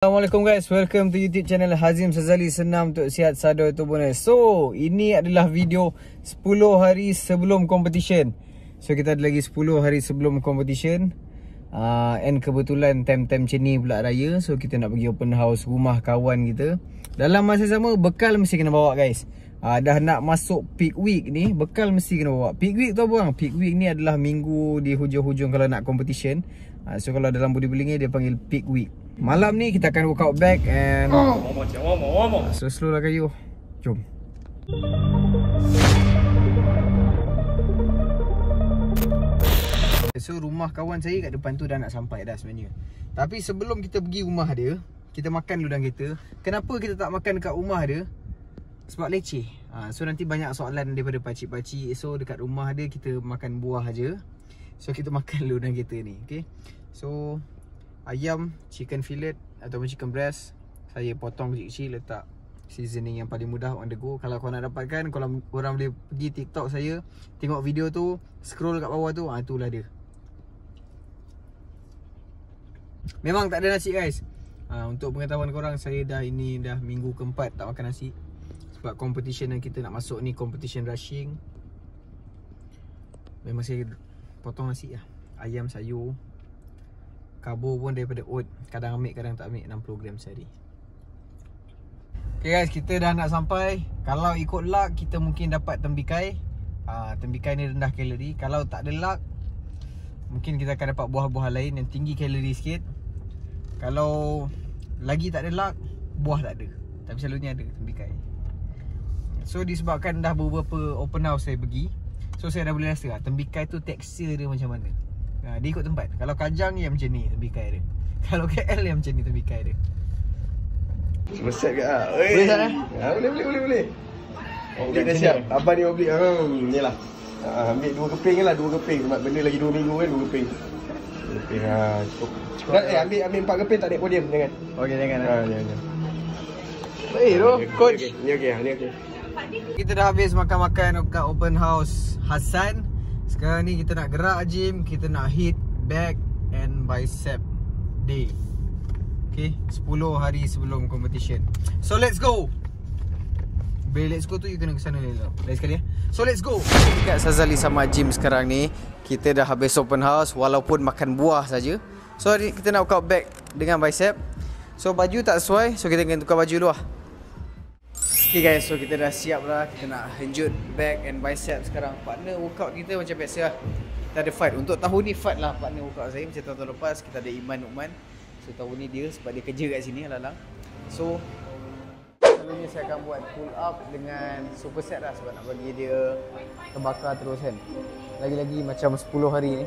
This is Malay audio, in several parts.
Assalamualaikum guys, welcome to YouTube channel Hazim Sazali, senam untuk sihat sadar itu bonus. So, ini adalah video 10 hari sebelum competition. So, kita ada lagi 10 hari sebelum competition. And kebetulan time-time macam ni pula raya. So, kita nak pergi open house rumah kawan kita. Dalam masa sama, bekal mesti kena bawa guys. Dah nak masuk peak week ni, bekal mesti kena bawa. Peak week tu apa bang? Peak week ni adalah minggu di hujung-hujung kalau nak competition. So, kalau dalam bodybuilding ni dia panggil peak week. Malam ni kita akan workout back and so slow lah kayu. Jom. So rumah kawan saya kat depan tu dah nak sampai dah sebenarnya. Tapi sebelum kita pergi rumah dia, kita makan dulu dalam kereta. Kenapa kita tak makan dekat rumah dia? Sebab leceh. So nanti banyak soalan daripada pakcik-pakcik. So dekat rumah dia kita makan buah aja. So kita makan dulu dalam kereta ni, okay? So ayam, chicken fillet ataupun chicken breast saya potong kecil-kecil, letak seasoning yang paling mudah on the go. Kalau korang nak dapatkan, kalau korang boleh pergi TikTok saya, tengok video tu, scroll kat bawah tu, itulah dia. Memang tak ada nasi guys. Untuk pengetahuan korang, saya dah minggu keempat tak makan nasi. Sebab competition yang kita nak masuk ni competition rushing. Memang saya potong nasi lah. Ayam, sayur, karbo pun daripada oat. Kadang ambil, kadang tak ambil, 60 gram sehari. Okay guys, kita dah nak sampai. Kalau ikut luck, kita mungkin dapat tembikai. Tembikai ni rendah kalori. Kalau tak ada luck, mungkin kita akan dapat buah-buah lain yang tinggi kalori sikit. Kalau lagi tak ada luck, buah tak ada. Tapi selalunya ada tembikai. So disebabkan dah beberapa open house saya pergi, so saya dah boleh rasa tembikai tu tekstur dia macam mana. Dia ikut tempat. Kalau Kajang yang macam ni tembikai dia. Kalau KL yang macam ni tembikai dia. Semua set ke? Boleh tak eh? Boleh. Oblik dah siap. Abang ni oblik. Ni lah. Ambil 2 keping lah, 2 keping. Sebab benda lagi 2 minggu kan, 2 keping. 2 keping cukup. Ambil 4 keping, tak naik podium, jangan. Okey, jangan. Jangan. Baik tu, coach. Ni okey. Kita dah habis makan-makan kat open house Hassan. Sekarang ni kita nak gerak gym, kita nak hit back and bicep day. Okay, 10 hari sebelum competition. So let's go. Bila let's go tu you kena ke sana dulu. Lain sekali ya. So let's go. Dekat Sazali sama gym sekarang ni, kita dah habis open house walaupun makan buah saja. So hari kita nak workout back dengan bicep. So baju tak sesuai, so kita kena tukar baju dulu lah. Okay guys, so kita dah siap lah. Kita nak henjut back and bicep sekarang. Partner workout kita macam biasa lah. Kita ada fight. Untuk tahun ni fight lah partner workout saya. Macam tahun lepas kita ada Iman Uqman. So tahun ni dia sebab dia kerja kat sini alang-alang. So selalunya saya akan buat pull up dengan superset lah. Sebab nak bagi dia terbakar terus kan. Lagi-lagi macam 10 hari ni.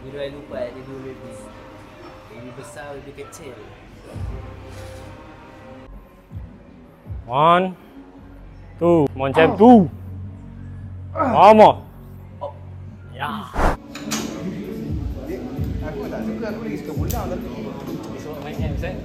Bila saya lupa ada 2 baby. Baby besar, baby kecil. 1, 2, macam tu. Mama. Ya. Aku tak suka, aku lagi suka bola tapi. Besok main game set.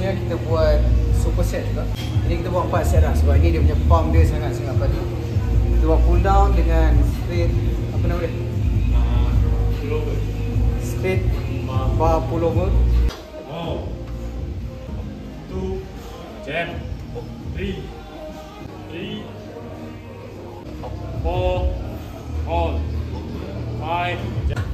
seterusnya kita buat superset juga. Ini kita buat 4 set lah sebab ini dia punya pump dia sangat-sangat padu. Kita buat pull down dengan straight, apa nama dia? Pullover. Straight bar pullover. 1, 2, jam. 3, 4, on. 5, jam.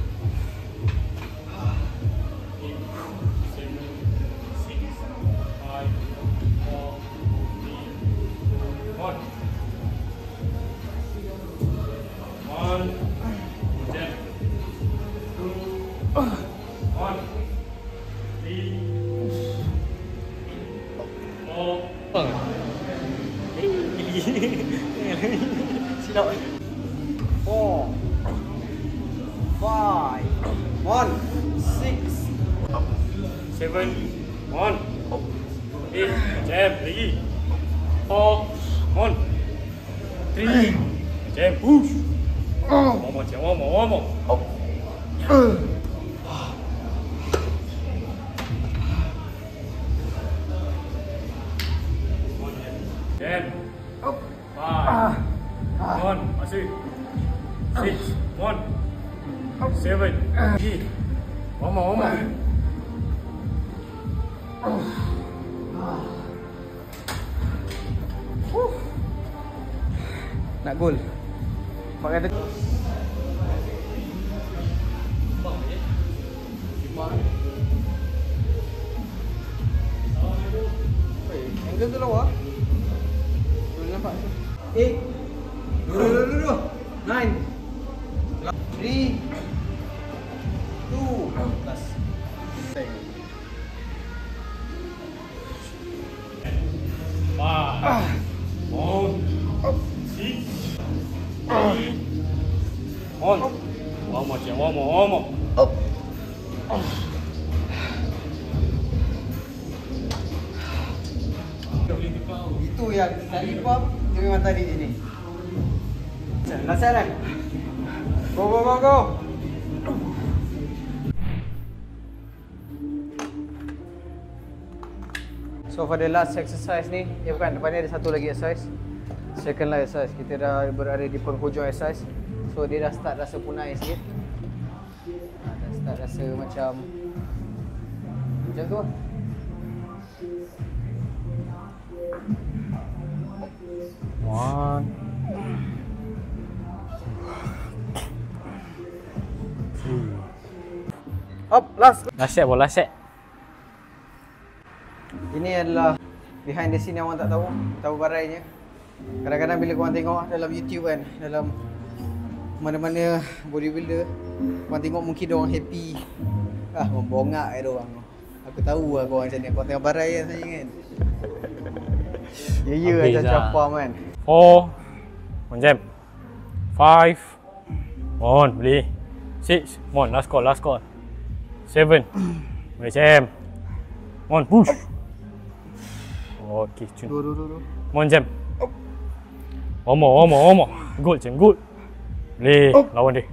7, 1, 8, jam, lagi 4, on 3, jam, push. One more, jam, one more. Jam, 5, 1, masih 6, 1, 7, 8, one more. Nak gol. Pak kata angle tu lawa. Boleh nampak tu. 8 dulu 9 3 2 plus. 5, 4, 6, 8, on. One more, jam, one more. Itu yang tali pump dia memang tadi sini. Last set kan? Go. So for the last exercise ni, bukan, depan ni ada satu lagi exercise. Second last exercise. Kita dah berada di penghujung exercise. So dia dah start rasa punai sikit. Dah start rasa macam tu lah. One. Up, last set. Ini adalah behind the scene yang orang tak tahu barainya. Kadang-kadang bila korang tengok dalam YouTube kan, dalam mana-mana bodybuilder, korang tengok mungkin diorang happy. Membongak diorang. Aku tahu lah korang macam ni, korang tengok barai kan saya kan. Ya macam capam kan. 4, on jam. 5, on, boleh. 6, on, last call. 7, boleh jam. On, push. Okay, cun. Dua. On jam. One more. Good, jam, good. Boleh, lawan dia.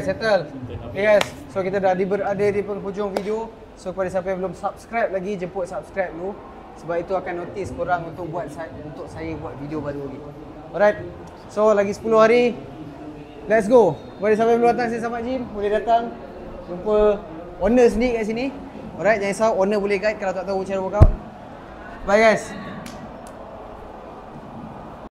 Settle. Okay guys, so kita dah berada di penghujung video. So kepada siapa yang belum subscribe lagi, jemput subscribe dulu. Sebab itu akan notice korang untuk saya buat video baru lagi. Alright, so lagi 10 hari. Let's go. Kepada siapa yang belum datang sini Samad Gym, boleh datang. Jumpa owner sendiri kat sini. Alright, jangan risau, owner boleh guide kalau tak tahu cara workout. Bye guys.